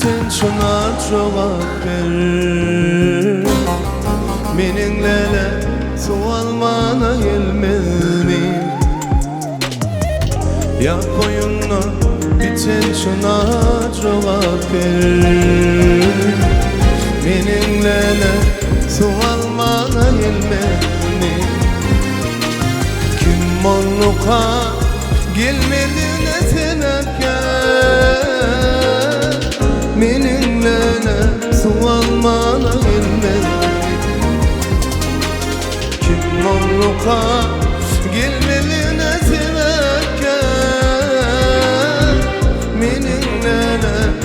şuna cevap ver. Meninle sualmana gelmeli. Ya koyunla biten şuna cevap ver. Meninle sualmana gelmeli. Kim onluka gelmeli ne sebepke. Meninle sualmana gelmeli. Kim onluka gelmeli ne sebepke. Meninle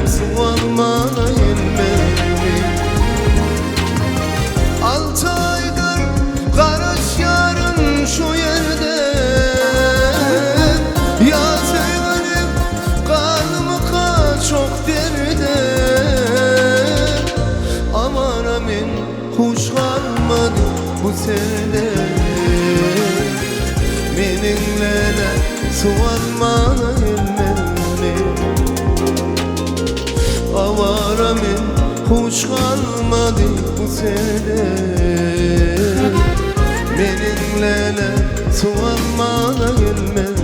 sualmana gelmeli. 6 aydır karış yarın şu yerde. Yazıyorum kalmıka çok derde. Aman amin hoş kalmadı bu sene. Meninle sualmana gelmeli. Aman amin hoş kalmadı bu sene. Meninle sualmana gelmeli.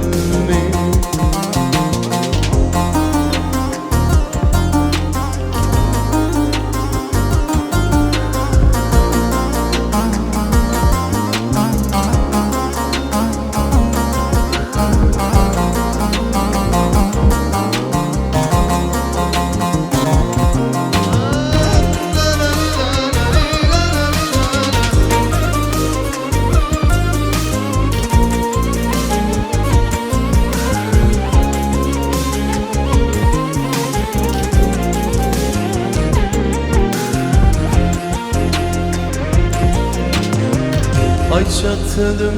Ay çatıldım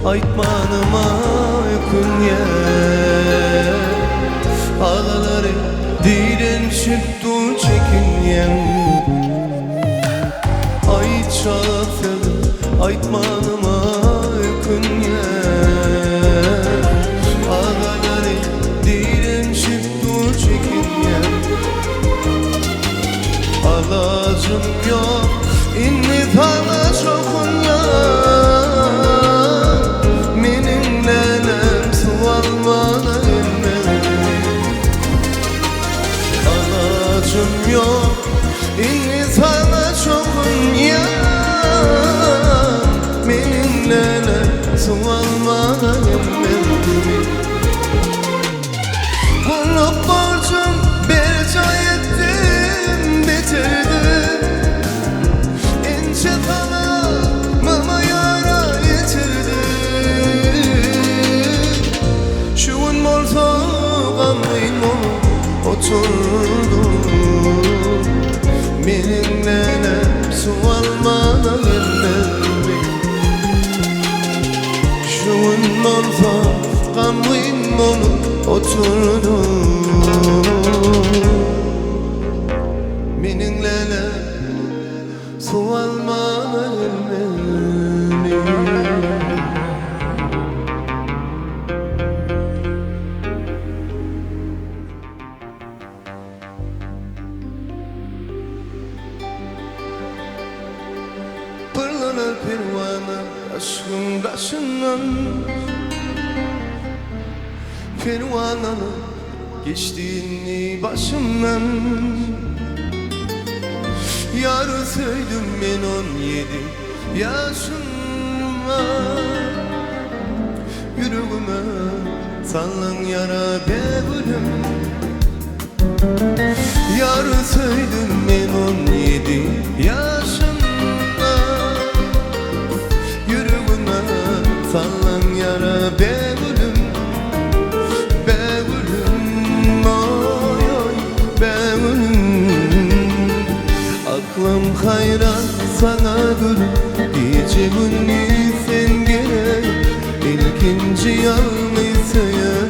aytmanıma künye. Ağaları diren çıktı çekinyen. Ay çatıldım aytmanıma künye. Ağaları diren çıktı çekinyen. Alacım yok inni tala çokun ya. Alacım yok inni sana çokun ya. Meninle sualmana gelmeli. Kulluk borcum berca ettim bitirdim. İnce tanımıma yara yitirdim. Şuun bolsa gamlıyım oturdum. Meninle sualmana gelmeli. Şuun olsa gamlıyım oturdum. Meninle sualmana gelmeli. Pırlanır pervane aşkın kaşından. Pervananın geçtiğini başımdan. Yarı söyledim ben 17 yaşımda. Yüreğime sallan yara bebeğim. Yarı söyledim ben 17 yaşımda. Yüreğime sallan yara bebeğim. Bebeğim oy oy bebeğim. Aklım hayran sana gülüm. Gece gündüz sen gel. İlkinci yalnızsın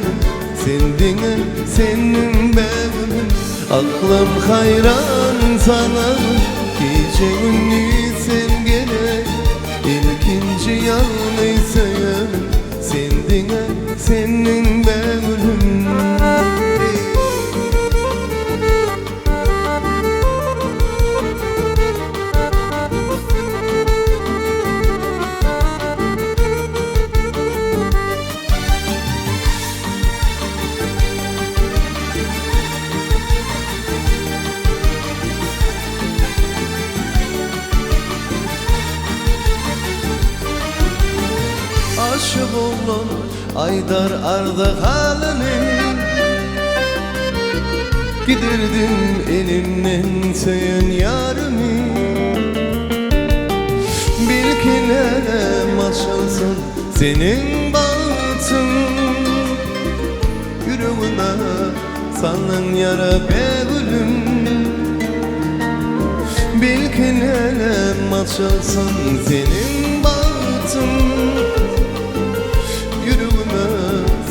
sendine senin bebeğim. Aklım hayran sana. Gece gündüz sen gel. İlkinci yalnızsın sendine senin bebeğim. aşık olan Aydar arda halini giderdim elimden söyün yarımı. Bilkilerim açılsın senin bahtın, yüreğime salın yara begülüm. Bilkilerim açılsın senin bahtın, yüreğime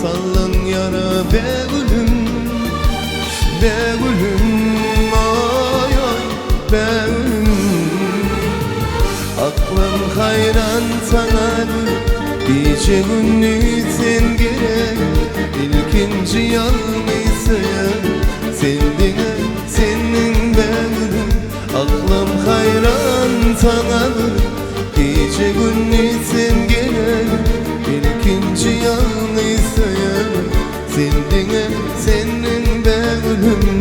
salın yara begülüm. Begülüm, ay ay begülüm. Aklım hayran sana gece gündüz sen gerek. İlkinci yalnızsın sevdiğine senin begülüm. Aklım hayran sana gece gündüz sen gerek. İlkinci yalnızsın sevdiğine senin begülüm.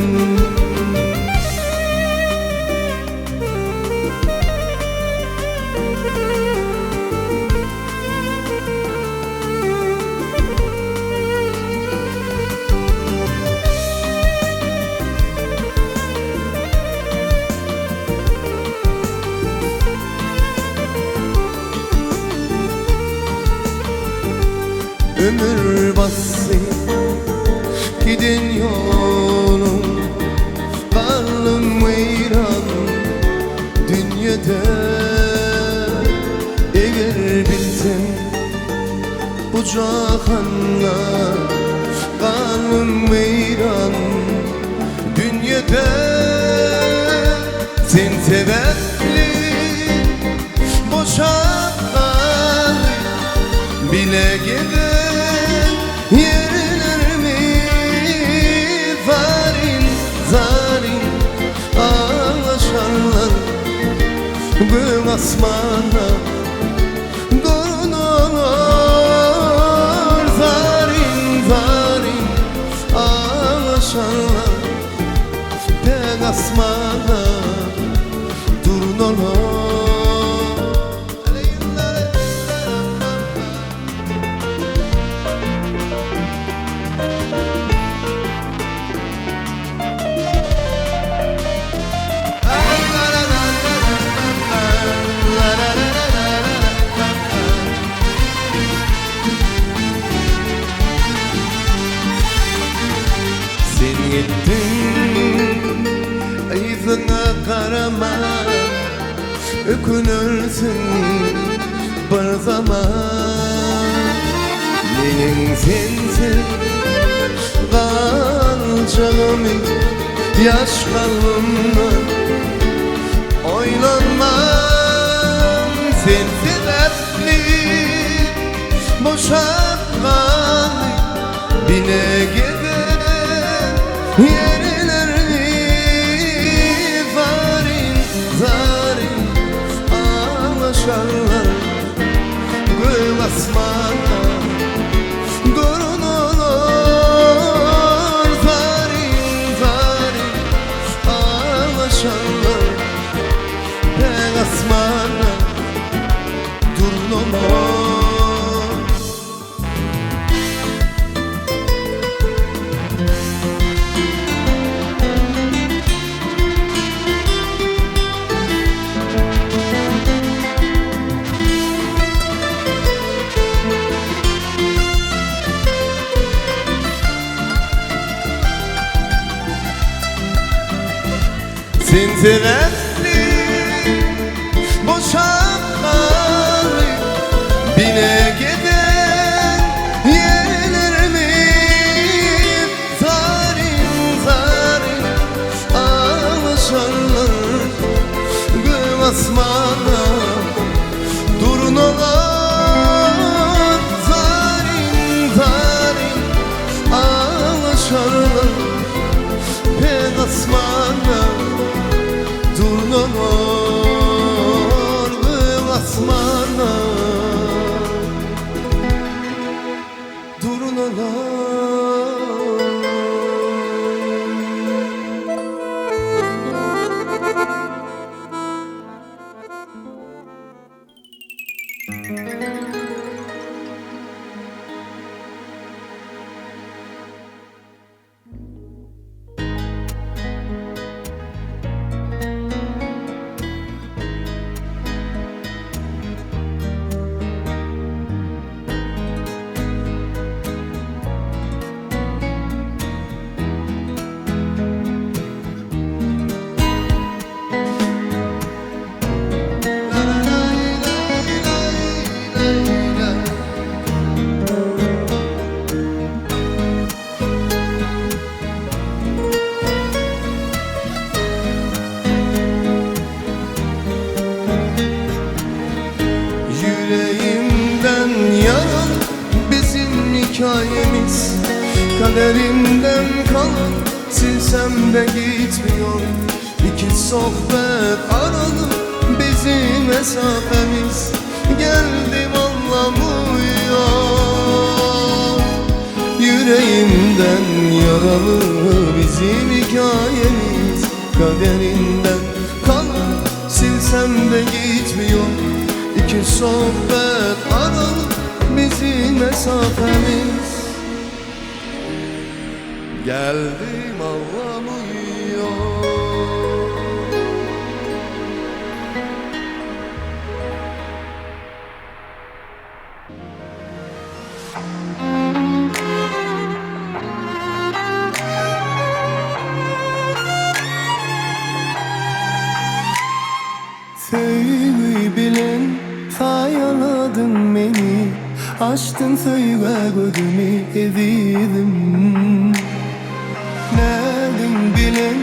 Ömür bassın giden yolum, karnım veyran dünyada. Eğer bilsem bu cahanda, karnım veyran dünyada. Sen sebepli boşanma bile gider yerlerimi. Zarin zarin ağlaşanlar bu asmana dururlar. Zarin zarin ağlaşanlar bu asmana dururlar. Sen gittin yüzüne karama, ökünürsün bir zaman. Benim sensin kalacağım yaş kalbimden oynanmam. Sen sebepli boşanma bile gider yerlerimi. Zarin zarin ağlaşanlar gül asmana dururlar. Zarin zarin ağlaşanlar ben asmana dururlar. Sen sebepli boşanmalar bile gider yerlerimi. Zarin zarin ağlaşanlar gül asmana dururlar. Zarin zarin ağlaşanlar ben asmana dururlar. Bu asmana hikayemiz. Kaderimden kalan silsem de gitmiyor. İki sohbet aralı bizim mesafemiz. Geldim anlamıyor. Yüreğimden yaralı bizim hikayemiz. Kaderinden kalan silsem de gitmiyor. İki sohbet aralı bizim mesafemiz. Geldim anlamıyor. Söyle bilen tayaladın beni, açtın söyle gözümü evidim. Nedim bilen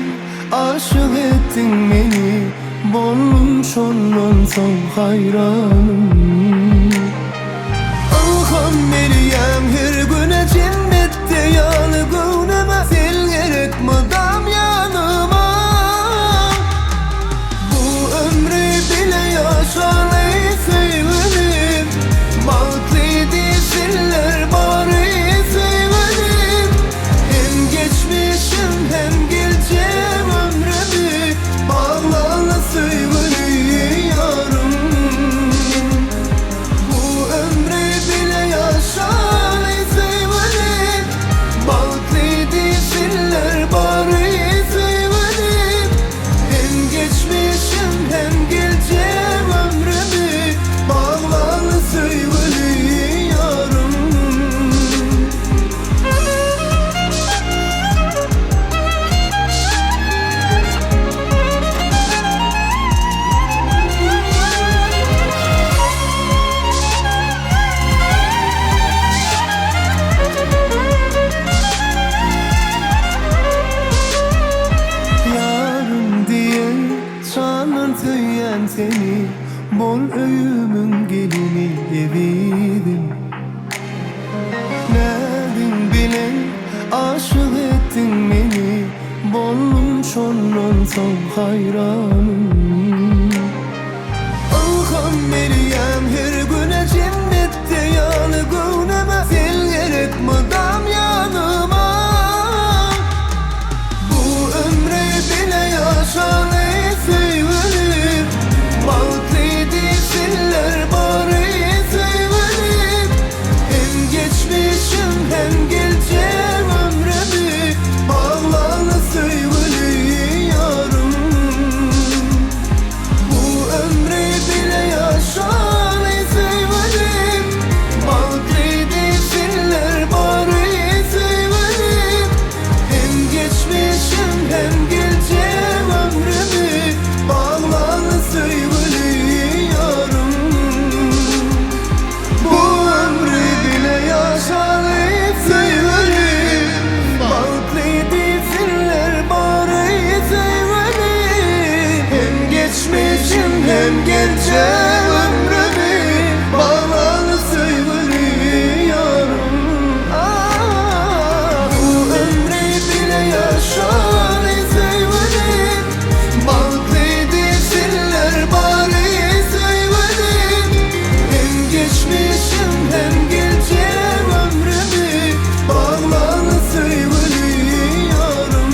aşık ettin beni, bolmuş onun son hayranım. Alhan Meryem her güne cennette yanıgınıma, sen gerek madam yanıma. Bu ömrü bile yaşanayı sevmedim, baklıydı siller bari sevmedim. Hem geçmişim hem geleceğim ömrümü bağlarla söylüyorum. Bu ömrü bile yaşanayı sevmedim, baklıydı siller bari sevmedim. Hem geçmişim hem geleceğim ömrümü bağlarla söylüyorum. Yarın diye çağırır tüyen seni, bol öğümün gelini evidim. Nedim bilen aşık ettin beni, bolmuş onun son hayranım. Alhan Meryem her güne cennette yanıgınıma, sen gerek madam yanıma. Bu ömrü bile yaşanayı sevmedim, baklıydı siller bari sevmedim. Hem geçmişim hem geleceğim ömrümü bağlarla söylüyorum. Bu ömrü bile yaşanayı sevmedim, baklıydı siller bari sevmedim. Hem geçmişim hem geleceğim ömrümü bağlarla söylüyorum. Bu ömrü bile yaşanayı sevmedim, baklıydı siller bari sevmedim. Hem geçmişim hem geleceğim ömrümü bağlarla söylüyorum. Bu ömrü bile yaşanayı sevmedim, baklıydı siller bari sevmedim. Hem geçmişim hem geleceğim ömrümü bağlarla söylüyorum.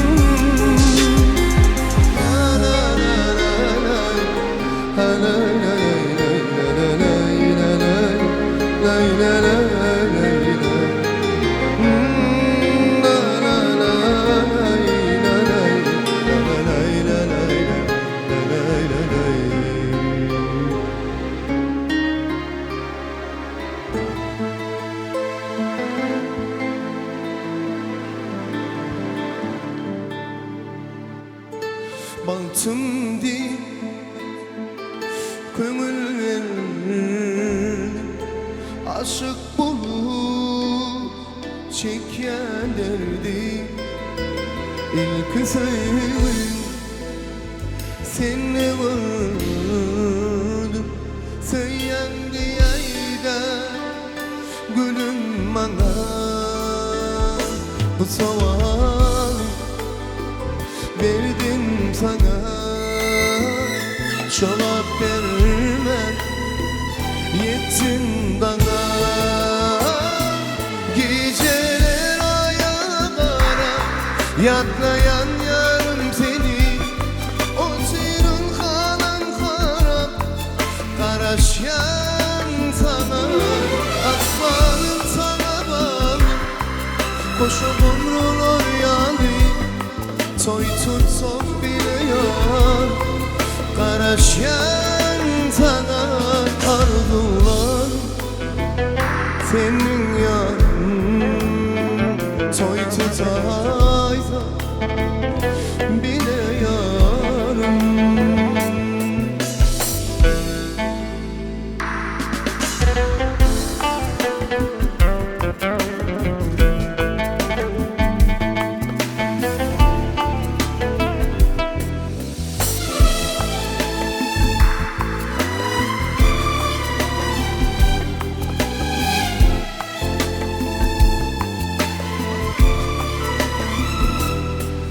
Baktım di köngül verdim, aşık bulup çeken derdim. İlk sevdim seni vurdum, söylendi yayda gülüm bana. bu saval verdim sana. Cevap verme yettin bana. Geceler aya kara yatlayan yarım seni. Oturun kalan kara karaşyan sana. Aslanım sana bağlı koşup umrulur yani. Toy tutsak bile yar karaşyan sana. Arzular senin yanın toy tutaysa bile yarım.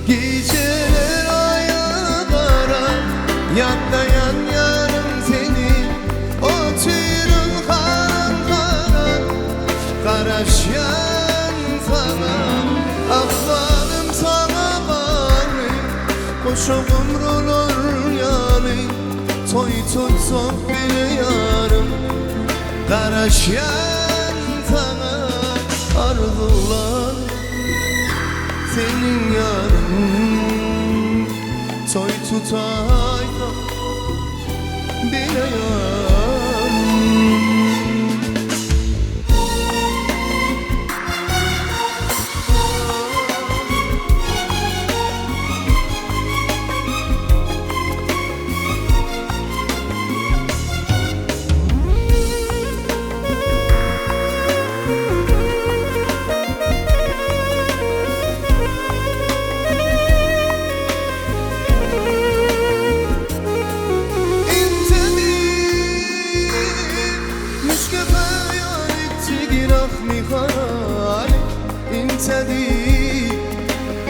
Geceler aya kara yatlayan yarım seni. Oturun karan kara karaşyan sana. Ahvalım sana bağlı koşup umrulur yani. Toy tutsak bile yarım karaşyan sana. Arzular senin yarın toy tutayda bile yarın.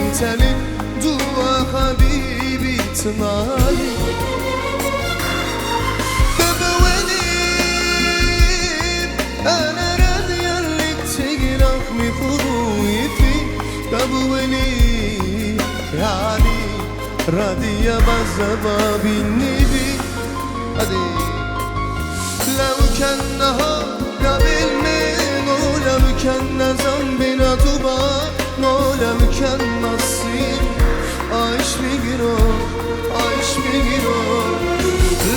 انت دوا حبيبي تنالي ببوانيب انا راضي اللي تجرح مي خرويتي ببوانيب يعني راضي يا بزباب النبي لو كان نهار قبل لو كان ذنبنا طبع لو كان نصيب عايش بجرار عايش بجرار.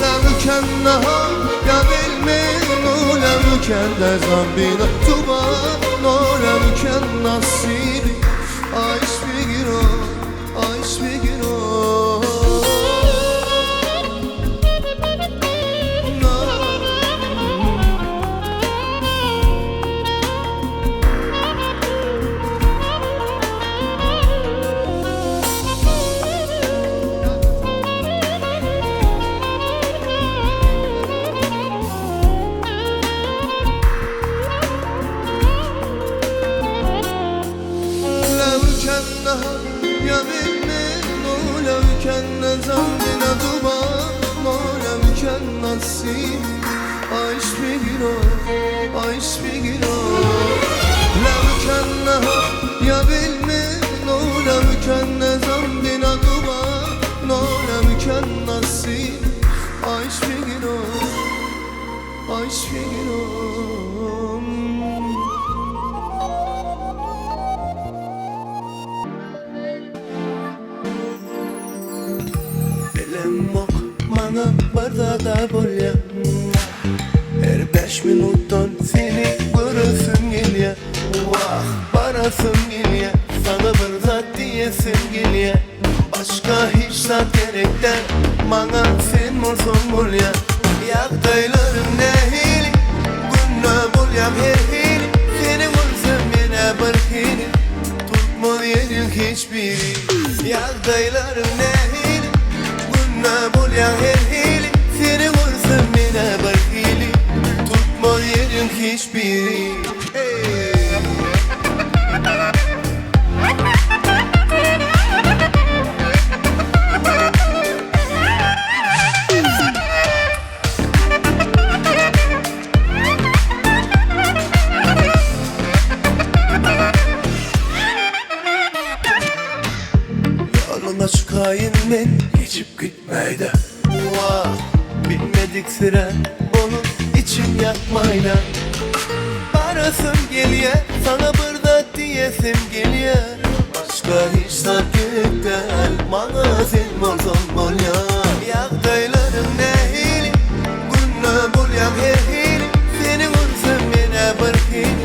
لو كان نهار قبل لو كان ذنبنا طبع لو كان نصيبي عايش بجرار عايش بجرار. يا من لو كان ذنبنا طبع لو كان نصيب عايش بجرار عايش بجرار. لو كان نهار يا بالمن لو كان ذنبنا طبع لو كان نصيب عايش بجرار عايش بجرار. Bana bardağı bolya her 5 minuttan seni görürsün geliyor. Vah barasın geliyor sana bir zat diyesin geliyor. Başka hiç zat gerekten bana sen olsun bolya. Yaktaylarım değil günne bolyam her hili. Seni olsun yine bir hili tutma yerin hiçbiri. Yaktaylarım değil günne bolyam her hili. Seni olsun yine bir hili tutma yerin hiçbiri. Hey. fren olup içim yakmayla. Arasım geliyor, sana burada diyesim geliyor. Başka hiç sakit değil, bana sen morzon bol ya. Yağdaylarım değil, günle bol ya hehil. Seni vursam yine bırkil,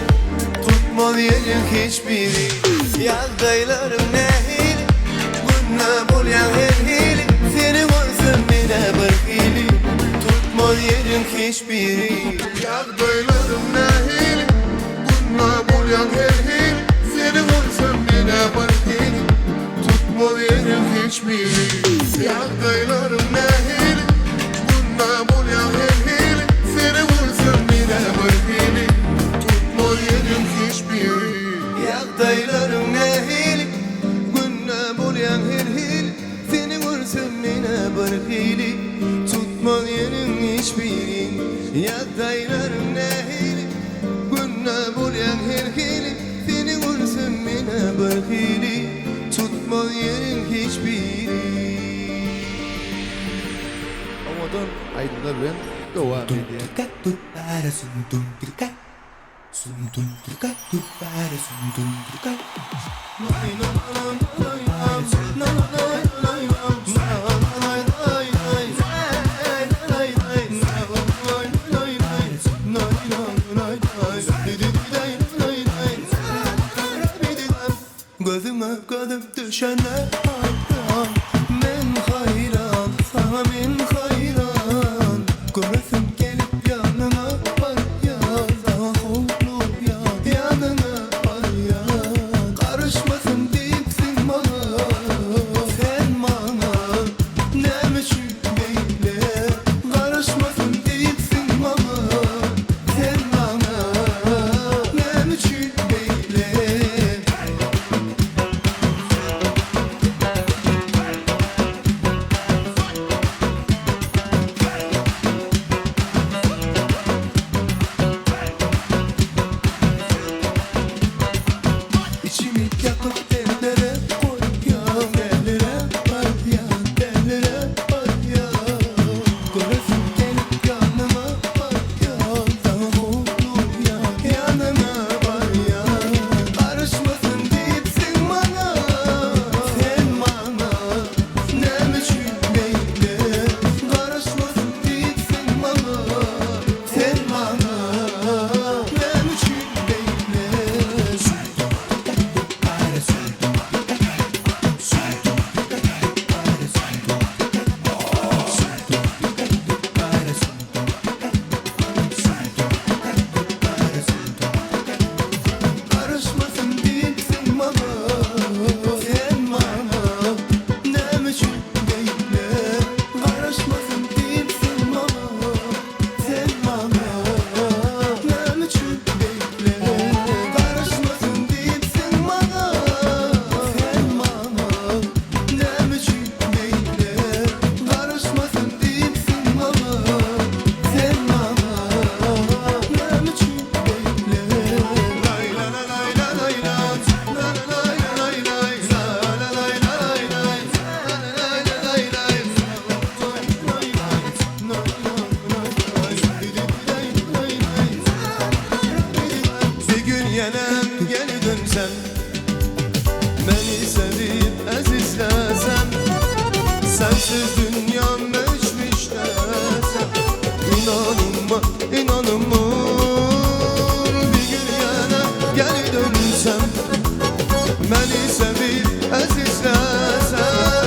tutmalı yerin hiçbiri. Yağdaylarım değil, günle bol ya hehil. Seni vursam yine bırkil, tutmalı yerin hiçbiri. Yağdaylarım nehil, bununla bulyan hehil. Seni vursam yine barkil, tutma yerim hiçbiri. Yağdaylarım nehil, bununla bulyan hehil. Seni vursam yine barkil, tutma yerim hiçbiri. Yağdaylarım nehil, günle bulyan hil. Seni vursam yine bırkili, tutmaz yerin hiçbiri. Yağdaylarım nehil, günle bulyan hil. Seni vursam yine bırkili, tutmaz yerin hiçbiri. Ramadan aydınlar bilen devam ediyor. Gözüme gözüm düşene hayran, men hayran, sana men hayran. Göresim gelip yanına var ya, sana hulluk ya, yanına var ya. Karışmasın deyipsin bana, sen bana ne meşhur böyle. Karışmasın deyipsin bana, sen bana ne meşhur böyle. İçimi yakıp dellere koy ya, dellere var ya, dellere var ya. Göresim gelip yanıma var ya, sana hulluk ya, yanına var ya. Karışmasın deyipsin bana, sen bana ne meşhur böyle. Karışmasın deyipsin bana, sen bana ne meşhur böyle. Karışmasın deyipsin bana, sen bana ne meşhur böyle. Karışmasın deyipsin bana, sen bana ne meşhur böyle. Karışmasın deyipsin bana, sen bana ne meşhur böyle. Karışmasın deyipsin bana, sen bana ne meşhur böyle. Lay la la lay la lay la, la la lay la lay lay, la la lay la lay lay, la la lay la lay lay, bir gün yenem geri dönsem, beni sevip azizlesem, sensiz dünyam meşmiş desem, inanma inanma. Bir gün yenem geri dönsem, beni sevip azizlesem,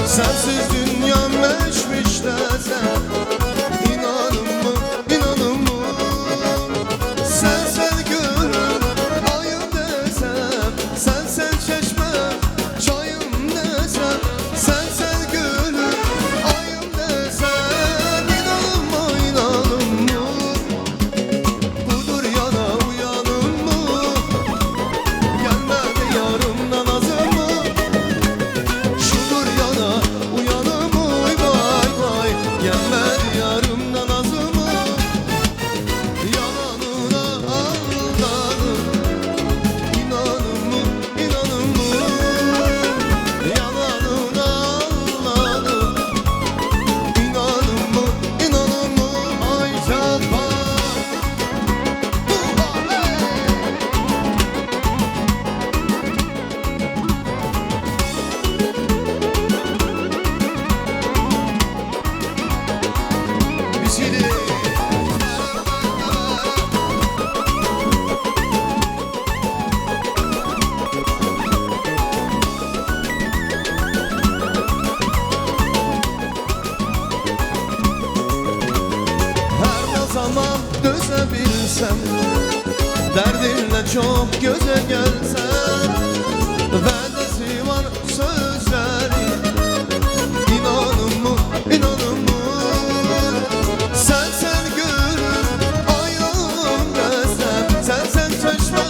sensiz dünyam meşmiş desem, inanma inanma. Sensen gönül ayım desem, sensen çeşme çayım desem, sensen gönül Derdinle çok göze gelsen, vədəsi var sözləri. İnanın mı, inanın mı? Sen gülüm, ayağım desem, sen çeşme,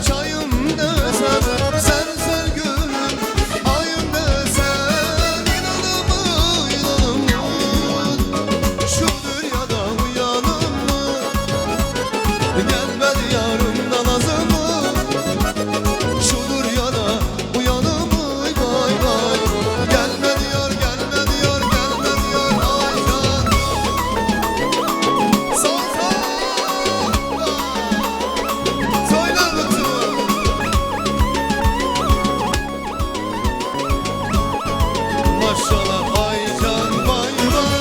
çayım desem. Sen gülüm, ayım desem. İnanın mı, inanın mı? Şu dünyada uyanım mı? Gelmedi yarımdan azım mı? Şu dünyada uyanım mı? Vay vay. Gelmedi yar, gelmedi yar, gelmedi yar. Ay can. Sağ Söyler mısın? Maşallah ay can vay vay.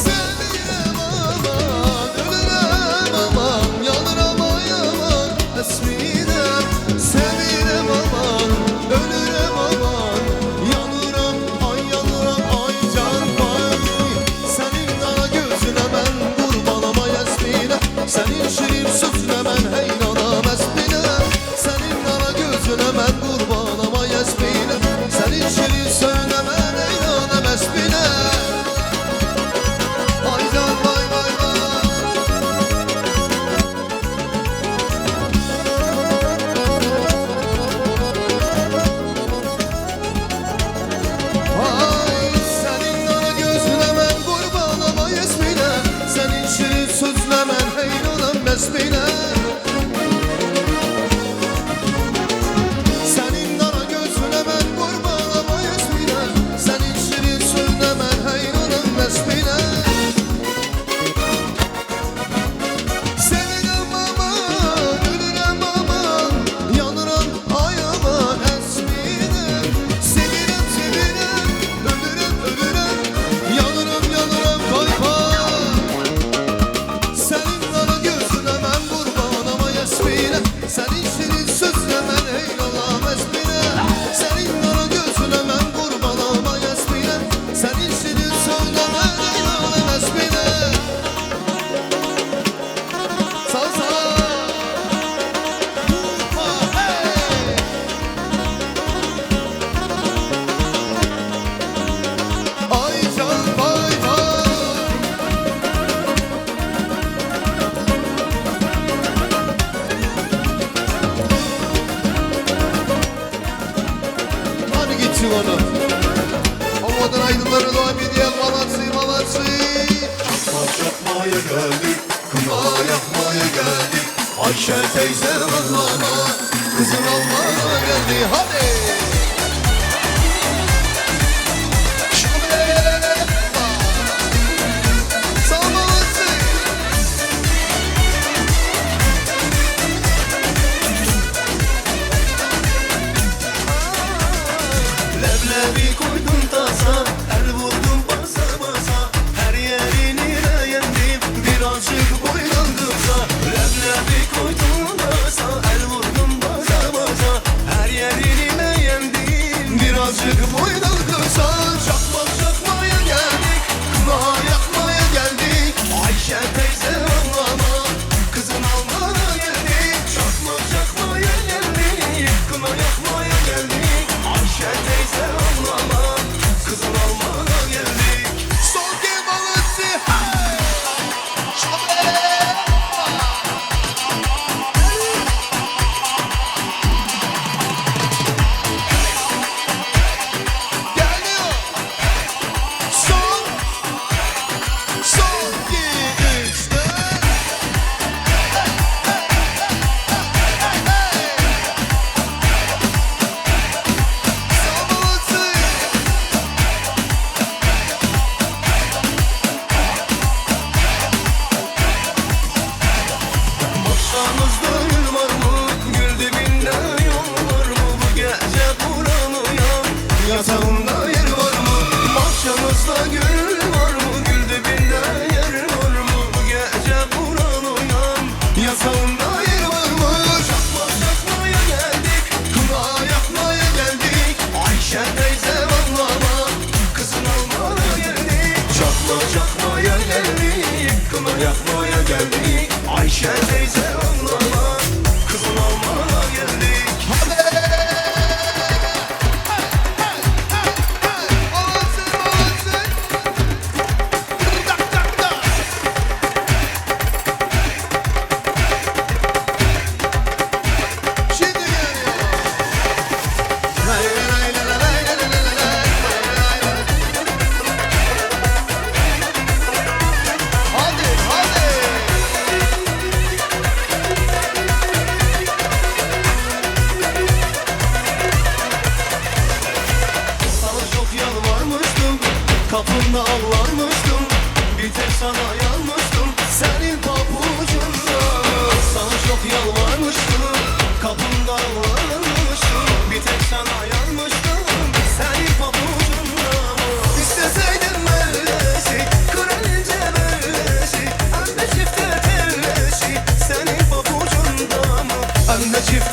Sevirem aman, ölürem aman, yanıram ay aman, esmirem. Sevirem aman, ölürem aman, yanıram ay can vay. Senin kara gözüne ben kurbanam ay esmine, senin şirin sözüne ben heyranam esmine. Senin kara gözüne ben kurbanam ay esmine, senin şirin sözüne ben heyranam esmine. Ay can vay vay vay. Ay senin kara gözüne ben kurbanam ay esmine, senin şirin sözüne ben heyranam esmine. Senin kara gözüne ben kurbanam ay esmine, senin şirin sözüne ben heyranam esmine. Sevirem aman, ölürem aman, yanıram ay aman esmine. Sevirem, ölürem, yanıram vay vay. Senin kara gözüne ben kurbanam ay esmine, senin şirin sözüne ben heyranam esmine. Senin kara gözüne ben kurbanam ay esmine, senin şirin sözüne ben heyranam esmine. Sağ hey. Ay can vay vay. Hadi git Sivana. Havadan aydınlara devam edelim. Malatsi. Yakmaya geldik, Kına yakmaya geldik. Ayşe teyze kızlama, kızın almaya geldi. Hadi. Sağ ol Malatsi. leblebi koydum taza, el vurdum basa basa, her yerini beğendim, birazcık boylandıza. Leblebi koydum taza, el vurdum basa basa, her yerini beğendim.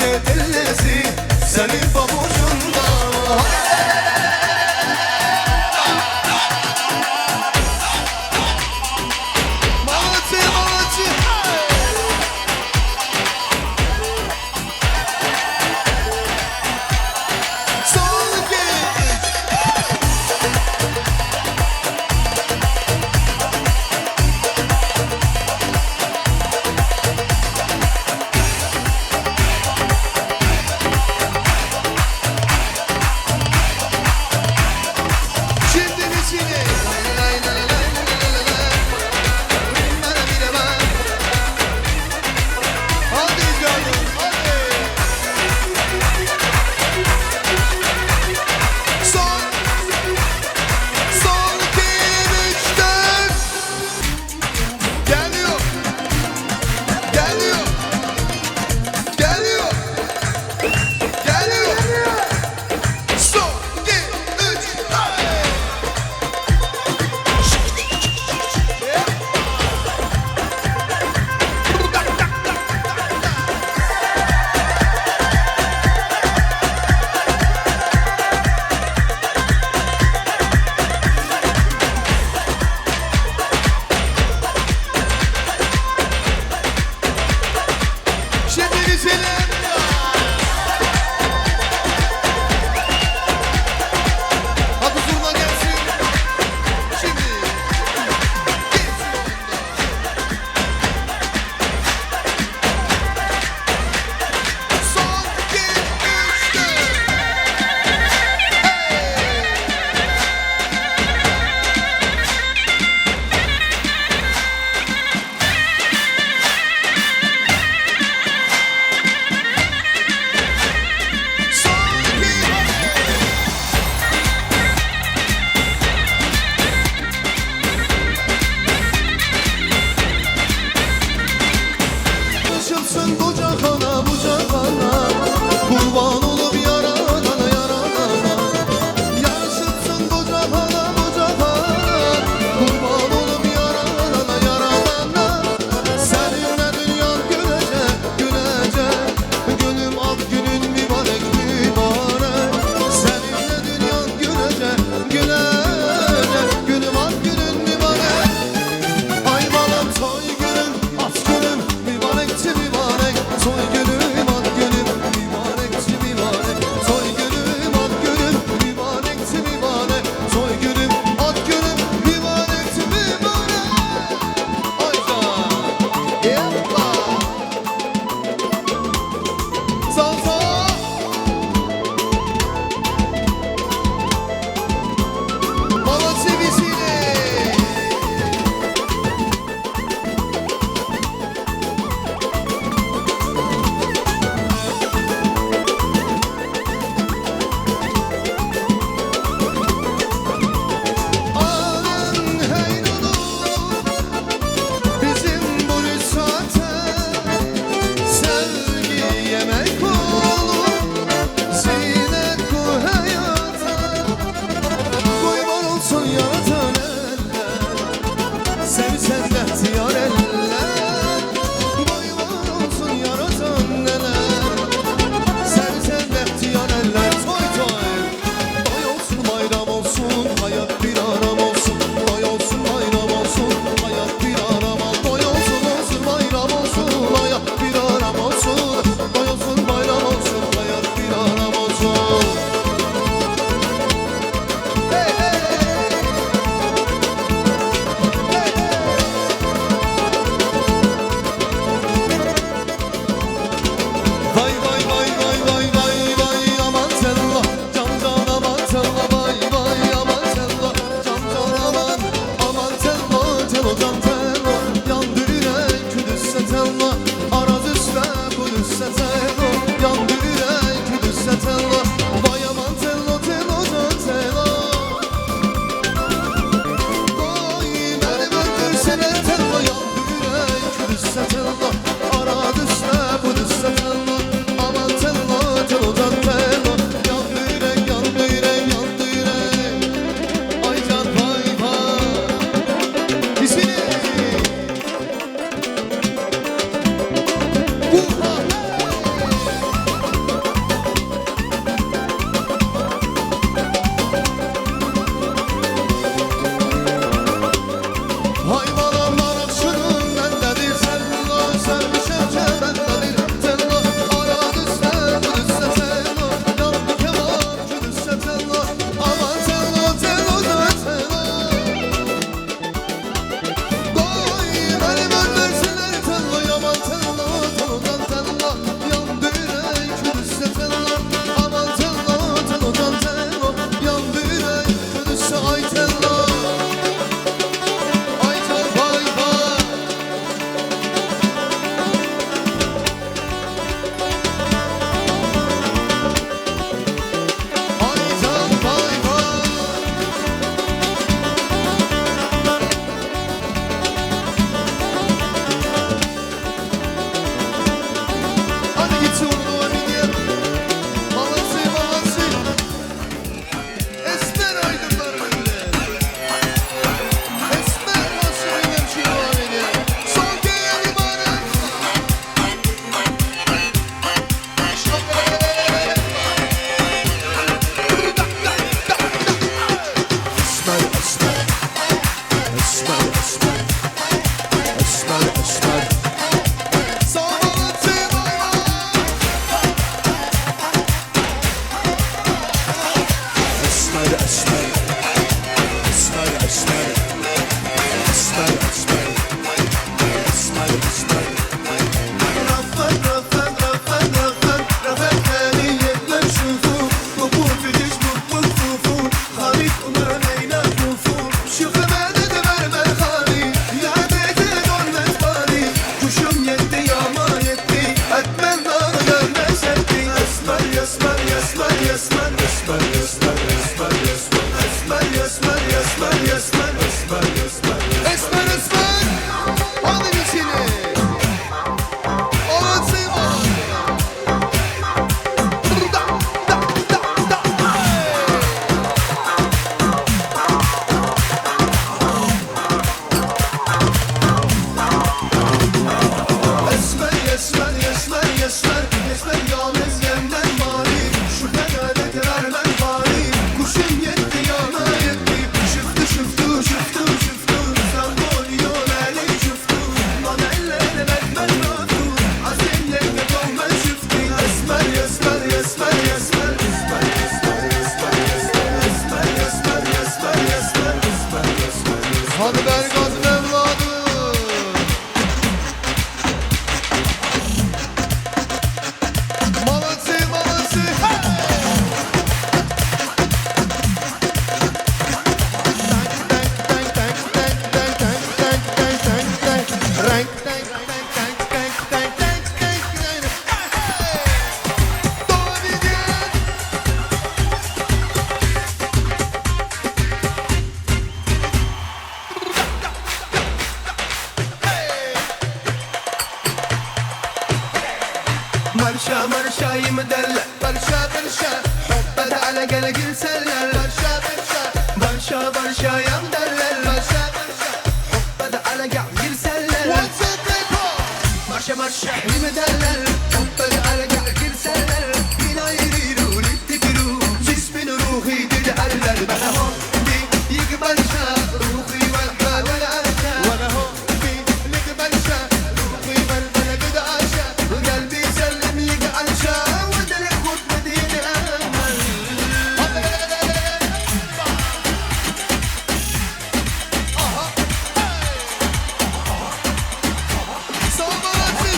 de dellesi senin pabucunda. Malachi, Malachi, son iki. Şimdi biz yine hadi canım hadi. Son 2 3 4 geliyor geliyor geliyor geliyor. Son 2 3 hadi. Şimdi güzelim. Hadi zurna gelsin. Şimdi. Son 2 3 4. Yaşasın bu cahana, bu cahana, kurban olup yaradana, yaradana. Yaşasın bu cahana, bu cahana, kurban olup yaradana, yaradana. Seninle dünya gülecek, gülecek, günüm ak günün mübarek, mübarek. Seninle dünya gülecek, gülecek, günüm ak günün mübarek. Ay balam toy günüm, at günüm, mübarekçi mübarek. Toy günüm, at günüm, mübarekçi mübarek. Toy günüm, at günüm, mübarekçi mübarek. Toy günüm, at günüm, mübarekçi mübarek. Ay can, yeppa. Sağ sağ. Baba sevişine. Alın hey dolu, bizim bu rüsate sevgi yemek olur, zine ku hayata. Kurban olsun yaratan eller, sevsen de ihtiyar eller. Kurban olsun yaratan eller, sevsen de ihtiyar eller. Toy toy, toy olsun bayram olsun, hayat bir aram olsun. Toy olsun bayram olsun, hayat bir aram olsun. Toy olsun olsun bayram olsun, hayat bir aram olsun. Toy olsun bayram olsun, hayat bir aram olsun. Hey hey hey hey. Vay vay vay vay vay vay vay aman selva, can can aman selva, vay vay aman selva, can can aman selva, telo can telo. Yandı yürek Kudüs'e telva, araz üstte Kudüs'e telva. Yandı yürek Kudüs'e telva, vay aman telo telo can telo. Oy beni öldürsene telva, yandı yürek Kudüs'e telva, araz üstte Kudüs'e telva. Aman telva telo can telo. Yandı yürek, yandı yürek, yandı yürek. Ay can vay vay. İsmini. Uha. barşayı mı derler? Barışa barışa Hadi hele gele gülseller. Barışa barışa Barşa barşa yan derler. Barışa barışa Hadi hele gel gülseller. One, two, three, four Marşa marşa mi derler? Hadi hele gel gülseller. Binayri ruhi tikiru cismin ruhi dedi eller. Bana hobi yık barşa ruhi vel vel arşa. وانا هو في لك برشا روحي بالبلد ده عشا قلبي سلم يك عرشا ودلك خد مدينة أمل. صوباتي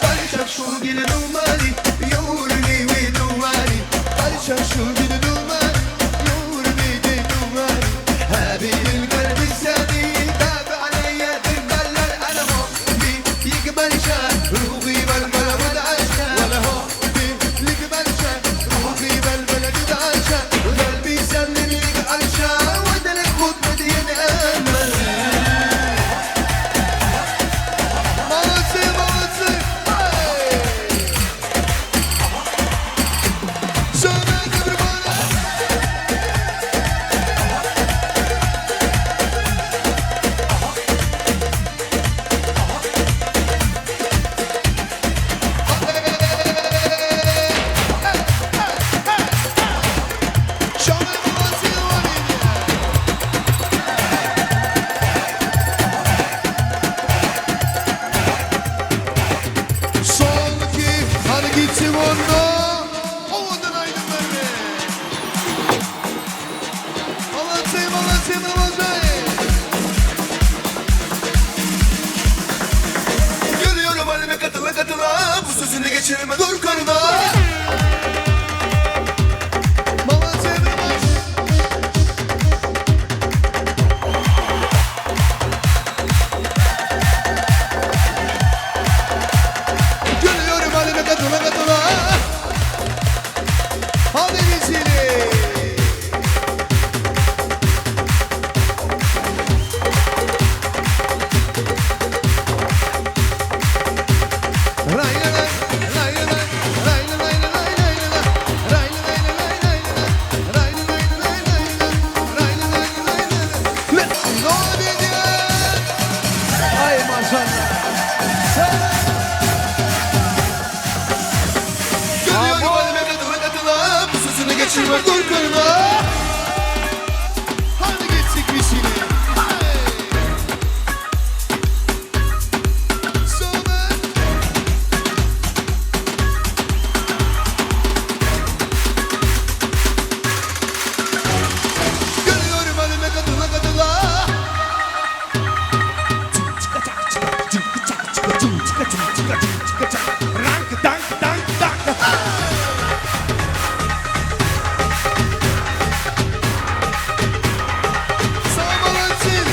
Barışak şu gelin umali yoğurni ve duvari. برشا شو دي دوماني يورني دي دواري هابي القلب الزادي تاب عليا تقبلر انا حبي يقبل شان روحي بالبلد والعشا وانا هو في لك برشا روحي بالبلد والعشا وقلبي سلم لك عرشا ودلك خد مدينة امل. مالتي مالتي زمان برمانا شامل مالتي وانينيا Sonki hareketi onda Ovadan aydın beni Malatay malatay malatay Görüyorum halime katıla katıla bu sözünü geçirme dur karına. Malatay malatay Görüyorum halime katıla katıla Hadi bizili Ay maşallah. Görüyorum halime katıla katıla bu sözünü geçirme dur karına. Hadi geçtik bir şeyle. Somer. Görüyorum halime katıla katıla. Sağ olasın.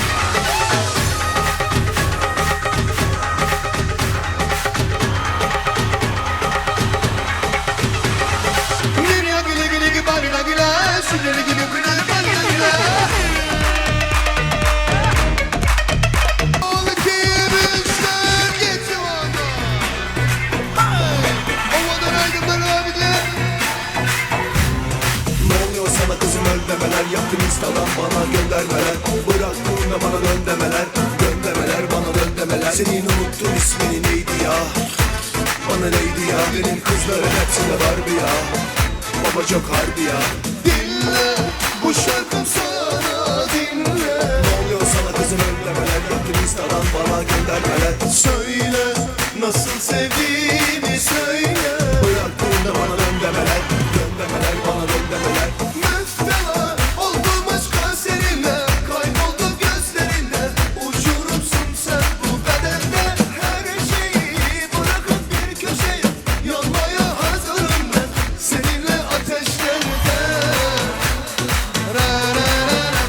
Gülüyor gülü gülü gülü balına gülü Sülleri gülü gülü balına gülü Oğlu kimmişler geçi vanda Ovadan aydınlar abiler Ne oluyor sana kızım öl demeler. Yaptın instagram bana göndermeler. Bıraktığında bana dön demeler. Göndermeler bana dön demeler. Senin unuttuğun ismini neydi ya? Bana neydi ya? Benim kızların hepsinde var bir ya. Baba çok harbi ya. Dinle bu şarkım sana dinle Ne oluyor sana kızım öl demeler. Yaptın instagram bana göndermeler. Söyle nasıl sevdiğini söyle Bıraktığında bana dön demeler. Göndermeler bana dön demeler. Müftela oldum aşka seninle Kayboldu gözlerinde Uçurumsun sen bu bedende Her şeyi bırakıp bir köşeye Yanmaya hazırım ben Seninle ateşlerde Ra ra ra ra.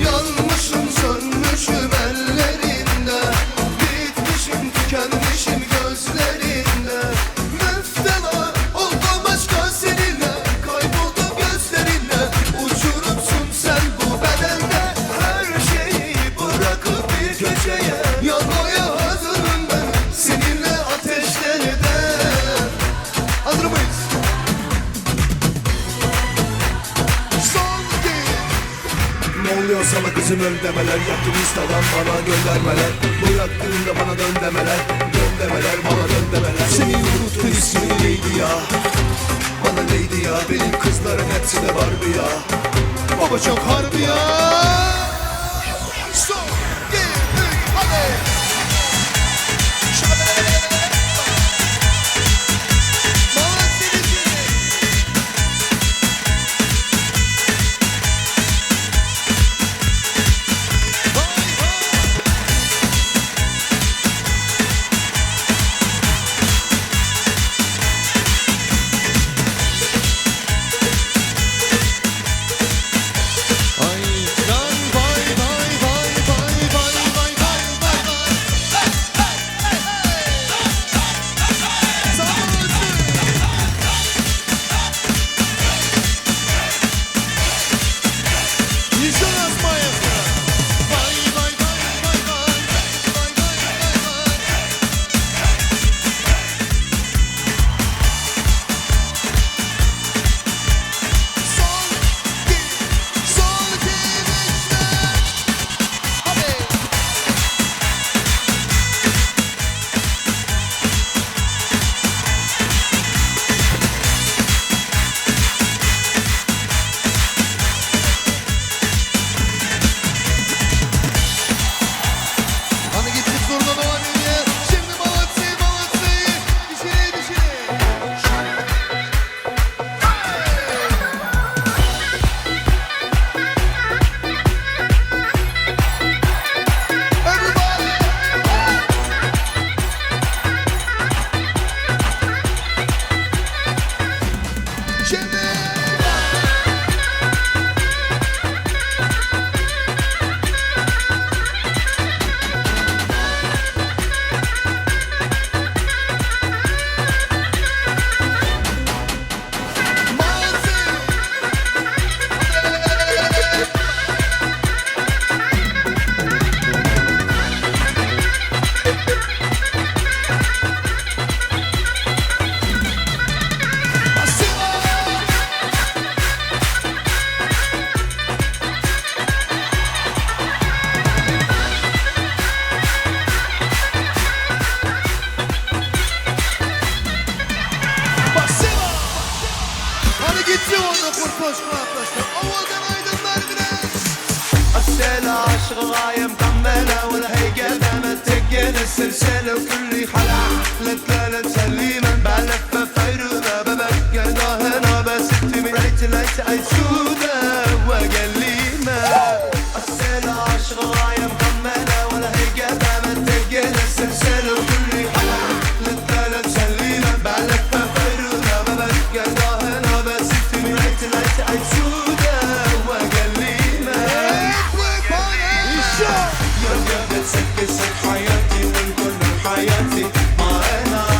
Yanmışım sönmüşüm ellerin Sana kızım öl demeler, yaptım Instagram bana göndermeler. Bıraktığında bana dön demeler, dön demeler, bana dön demeler. Seni unuttun, ismin neydi ya? Bana neydi ya? Benim kızların hepsi de Barbie ya. Baba çok harbi ya. Son, bir, üç, hadi. عاشق غاية مكملة ولا هي قدامة تقل السلسلة وكل خلع لتلالة سليمة بلفة فيروذة ببقى هنا بس تمي ريت ليت أي سودة وقليمة السيلة عاشق غاية مكملة ولا هي قدامة تقل السلسلة وكل خلع لتلالة سليمة بلفة فيروذة ببقى هنا بس تمي ريت ليت أي سودة وقليمة يا بتسكسك حياتي والكل حياتي ما أنا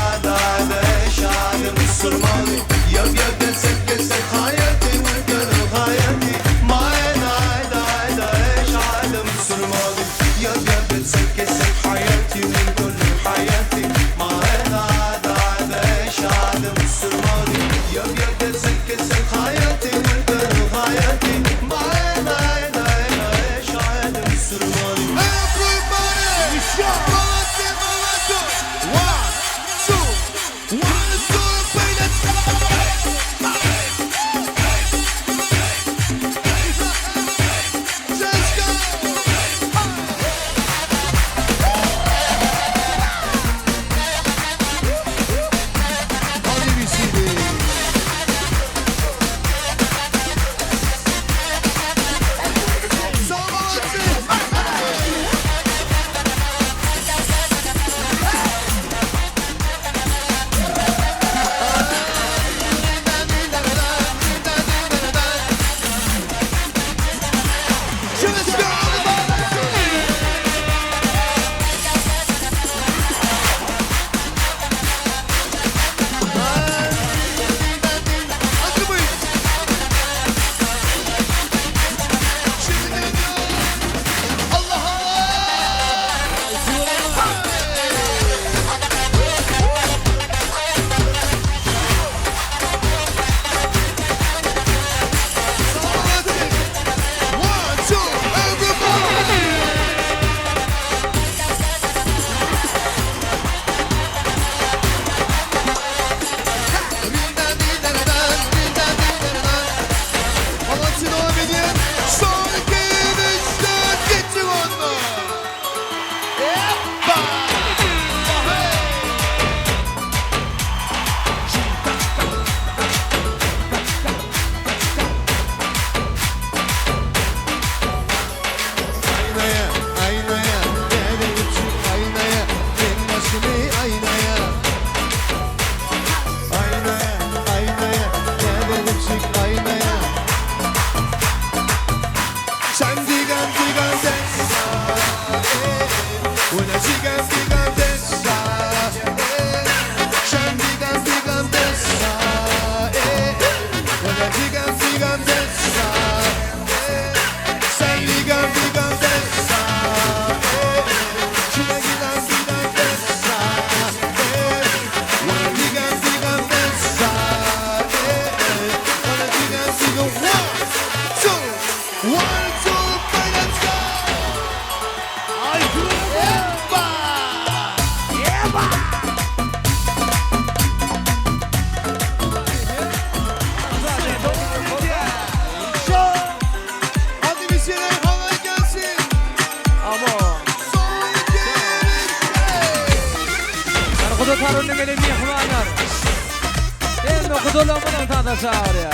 Kudulun bunun tadı sağır ya.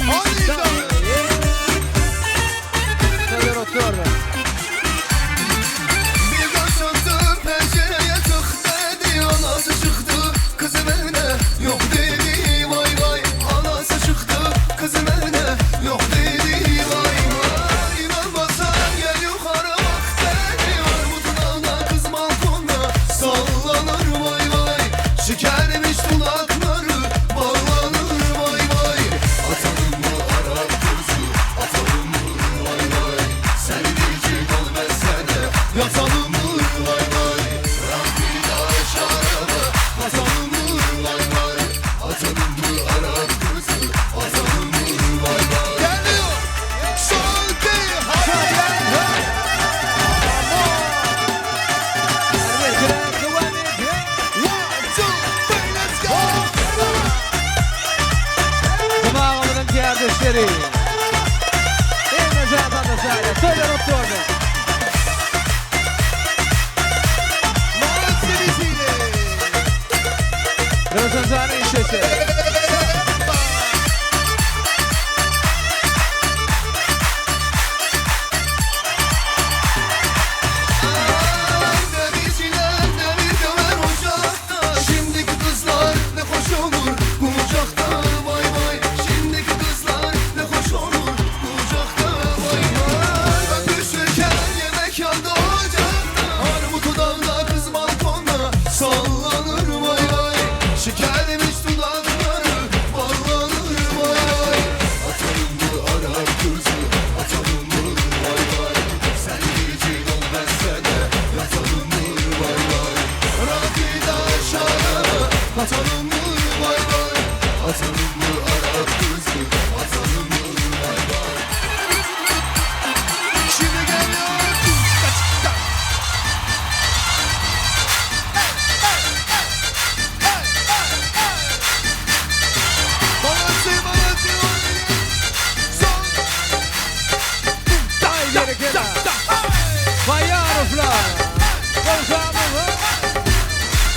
Haydi canım. Söyle otur. Bir gün çıktı pencereye çık dedi. Anası çıktı kızım evine yok dedi. Vay vay anası çıktı kızım evine yok dedi. Vay vay inanmazsan gel yukarı bak dedi. Armutun ağına kız balkonda sallanır vay vay. Şekermiş dudakları bağlanır vay vay. Atalım mı Arap kızı atalım mı vay vay. Sen diyecek olmazsa de yatalım mı vay vay. Rabbina şarabı atalım mı vay vay. Atalım mı Arap kızı atalım mı vay vay. Geliyor Şalkı hadi. One, two, three, let's go. Cumağımızın kardeşleri. En güzel tadı sağır. Söyle otur. Mahallesiyle. Ramazan'ın işesi. Demirciler demir döver ocakta. Şimdiki kızlar ne hoş olur kucakta vay vay. Şimdiki kızlar ne hoş olur kucakta vay vay. Öpüşürken yemek yandı ocakta. Armutu dağda kız balkonda sallanır vay vay. Şekerlemiş dudakları ballanır vay vay. Atalım mı Arap kızı atalım mı vay vay. Sen diyecek olmazsa de yatalım mı vay vay. Rakıda şarabı atalım mı vay vay. Atalım mı Arap kızı atalım mı vay vay. Şimdi geliyor. Babası babası son. Ay geri gel. Bayar uflar. Konuşamı.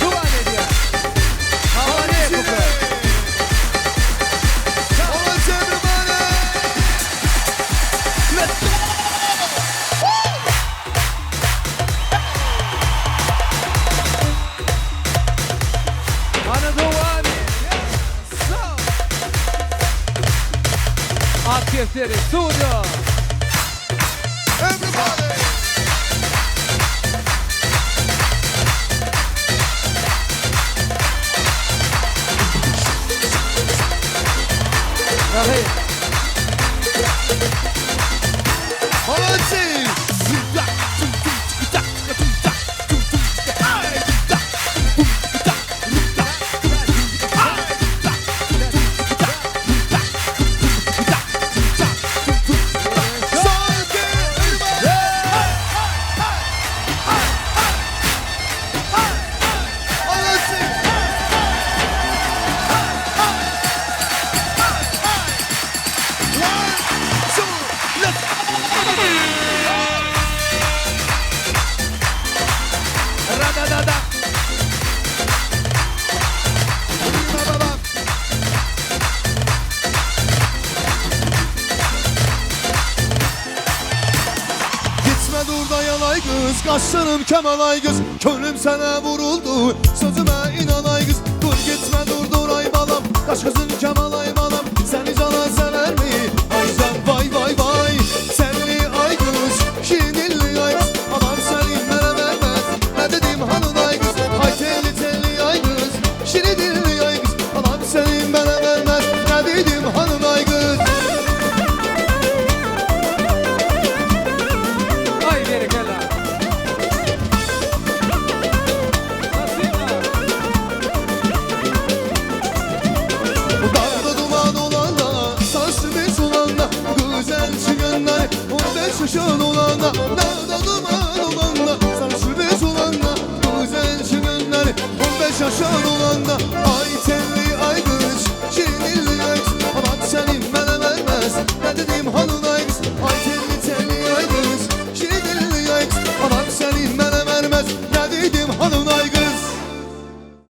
Duvar ediyor. Havale kupa. Babası everybody. Let's go. Anadolu. At kefteri. Studio. Everybody. Rahim. Babası. Şarkı Babası. One, two, let's Radadada. Babam. Gitme dur da yalay kız, kaşlarım kemalay kız. Könlüm sana vuruldu, sözüme inanay kız. Dur gitme dur dur ay balam, kaş kızın